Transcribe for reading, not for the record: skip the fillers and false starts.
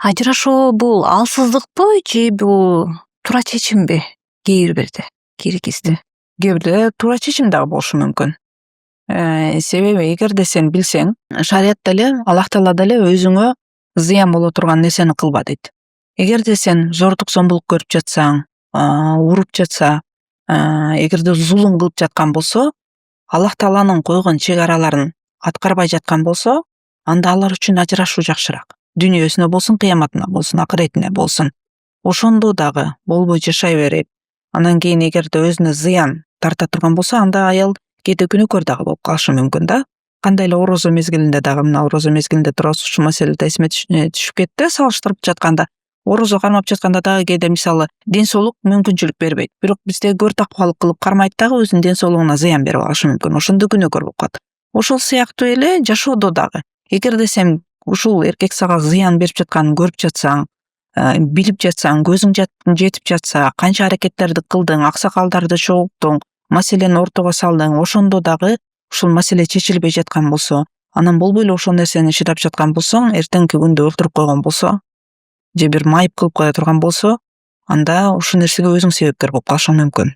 Ажырашуу бул алсыздыкпы же бул туура чечимби? Кээ бирде, кезде. Кээ бирде туура чечим дагы болушу мүмкүн. Себеби эгерде сен билсең, шарият деле, Аллах Таала деле өзүңө зыян боло турган нерсени кылба дейт. Эгерде сен зордук зомбулук көрүп жатсаң, уруп жатса, эгерде зулум кылып жаткан болсо, Аллах Тааланын койгон чек араларын аткарбай жаткан болсо, анда алар үчүн ажырашуу жакшыраак. Дүйнөсүнө болсун, кыяматына болсун, акыретине болсун. Ошондо дагы болбой жашай берип, анан кийин эгерде өзүнө зыян тарта турган болсо, анда аял кээде күнөөкөр дагы болуп калышы мүмкүн да. Кандай эле орозо мезгилинде дагы, мына орозо мезгилинде туурабыз ушул маселеде эсиме түшүп кетти, салыштырып жатканда. Орозо кармап жатканда дагы кээде мисалы ден соолук мүмкүнчүлүк бербейт. Бирок бизде көртакпалык кылып кармайт дагы өзүнүн ден соолугуна зыян берип алышы мүмкүн. Ошондо күнөөкөр болуп калат. Ошол сыяктуу эле жашоодо дагы. Эгерде сен ушул эркек сага зыян берип жатканын көрүп жатсаң, билип жатсаң, көзүң жетип жатса, канча аракеттерди кылдың, аксакалдарды чогулттуң, маселени ортого салдың, ошондо дагы ушул маселе чечилбей жаткан болсо, анан болбой эле ошол нерсени чыдап жаткан болсоң, эртеңки күндө өлтүрүп койгон болсо, же бир майып кылып кое турган болсо, анда ушул нерсеге өзүң себепкер болуп калышың мүмкүн.